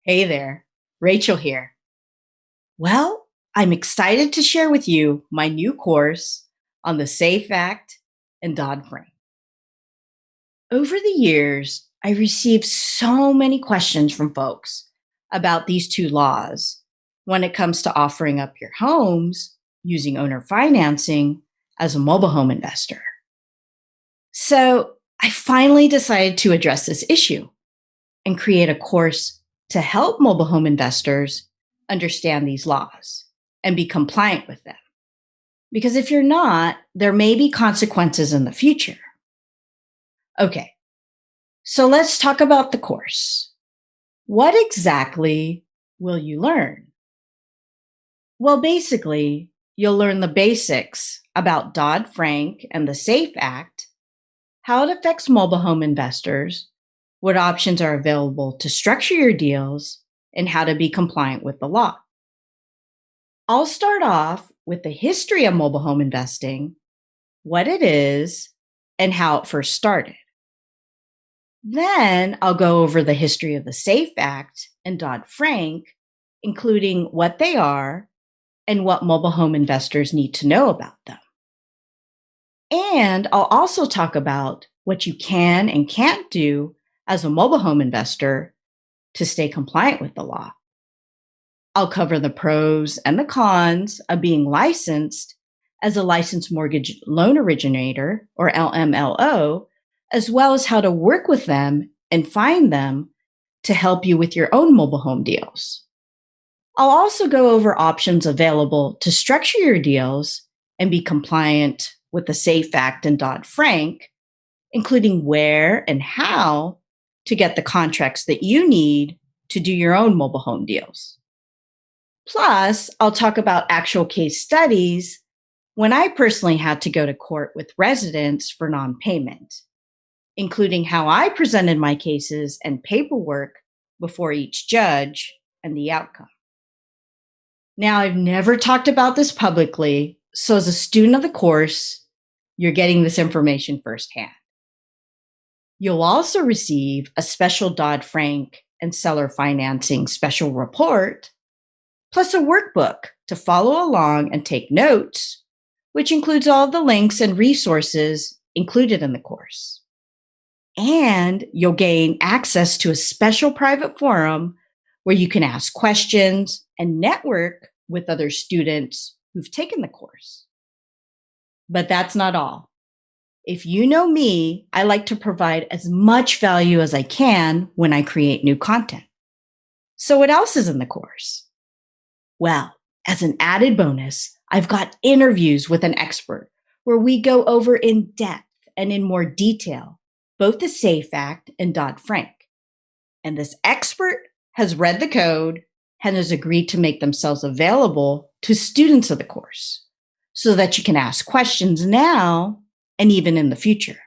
Hey there, Rachel here. Well, I'm excited to share with you my new course on the SAFE Act and Dodd-Frank. Over the years, I received so many questions from folks about these two laws when it comes to offering up your homes using owner financing as a mobile home investor. So I finally decided to address this issue and create a course to help mobile home investors understand these laws and be compliant with them. Because if you're not, there may be consequences in the future. Okay, so let's talk about the course. What exactly will you learn? Well, basically, you'll learn the basics about Dodd-Frank and the SAFE Act, how it affects mobile home investors, what options are available to structure your deals, and how to be compliant with the law. I'll start off with the history of mobile home investing, what it is, and how it first started. Then I'll go over the history of the SAFE Act and Dodd-Frank, including what they are and what mobile home investors need to know about them. And I'll also talk about what you can and can't do as a mobile home investor to stay compliant with the law. I'll cover the pros and the cons of being licensed as a licensed mortgage loan originator, or LMLO, as well as how to work with them and find them to help you with your own mobile home deals. I'll also go over options available to structure your deals and be compliant with the SAFE Act and Dodd-Frank, including where and how to get the contracts that you need to do your own mobile home deals. Plus, I'll talk about actual case studies when I personally had to go to court with residents for non-payment, including how I presented my cases and paperwork before each judge and the outcome. Now, I've never talked about this publicly, so as a student of the course, you're getting this information firsthand. You'll also receive a special Dodd-Frank and seller financing special report, plus a workbook to follow along and take notes, which includes all the links and resources included in the course. And you'll gain access to a special private forum where you can ask questions and network with other students who've taken the course. But that's not all. If you know me, I like to provide as much value as I can when I create new content. So what else is in the course? Well, as an added bonus, I've got interviews with an expert where we go over in depth and in more detail both the SAFE Act and Dodd-Frank. And this expert has read the code and has agreed to make themselves available to students of the course so that you can ask questions now and even in the future.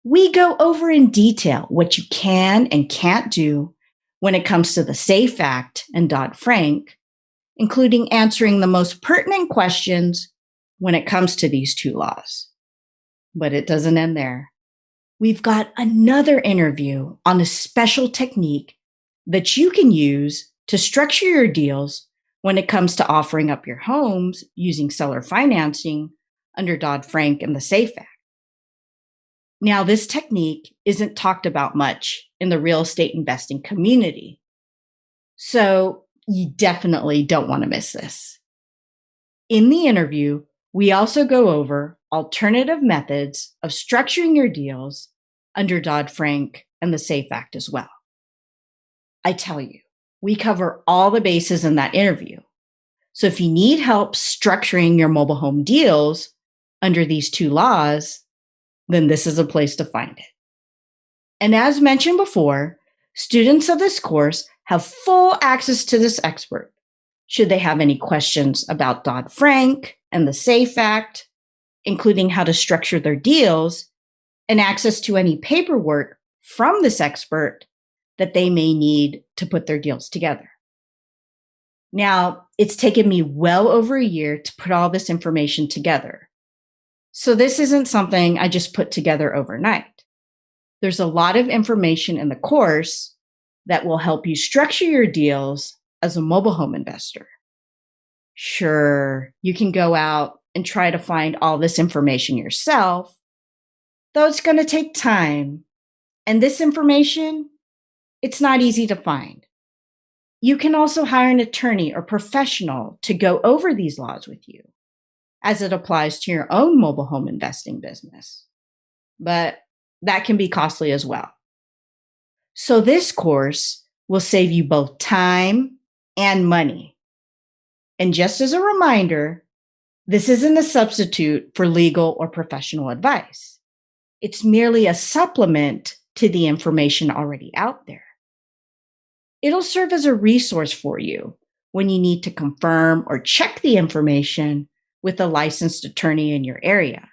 We go over in detail what you can and can't do when it comes to the SAFE Act and Dodd-Frank, including answering the most pertinent questions when it comes to these two laws. But it doesn't end there. We've got another interview on a special technique that you can use to structure your deals when it comes to offering up your homes using seller financing under Dodd-Frank and the SAFE Act. Now, this technique isn't talked about much in the real estate investing community, so you definitely don't want to miss this. In the interview, we also go over alternative methods of structuring your deals under Dodd-Frank and the SAFE Act as well. I tell you, we cover all the bases in that interview. So if you need help structuring your mobile home deals under these two laws, then this is a place to find it. And as mentioned before, students of this course have full access to this expert should they have any questions about Dodd-Frank and the SAFE Act, including how to structure their deals, and access to any paperwork from this expert that they may need to put their deals together. Now, it's taken me well over a year to put all this information together. So this isn't something I just put together overnight. There's a lot of information in the course that will help you structure your deals as a mobile home investor. Sure, you can go out and try to find all this information yourself, though it's going to take time. And this information, it's not easy to find. You can also hire an attorney or professional to go over these laws with you as it applies to your own mobile home investing business. But that can be costly as well. So, this course will save you both time and money. And just as a reminder, this isn't a substitute for legal or professional advice. It's merely a supplement to the information already out there. It'll serve as a resource for you when you need to confirm or check the information with a licensed attorney in your area,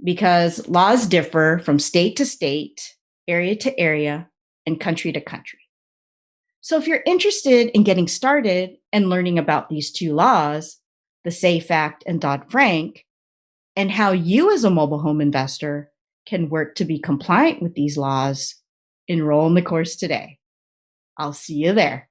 because laws differ from state to state, area to area, and country to country. So if you're interested in getting started and learning about these two laws, the SAFE Act and Dodd-Frank, and how you as a mobile home investor can work to be compliant with these laws, enroll in the course today. I'll see you there.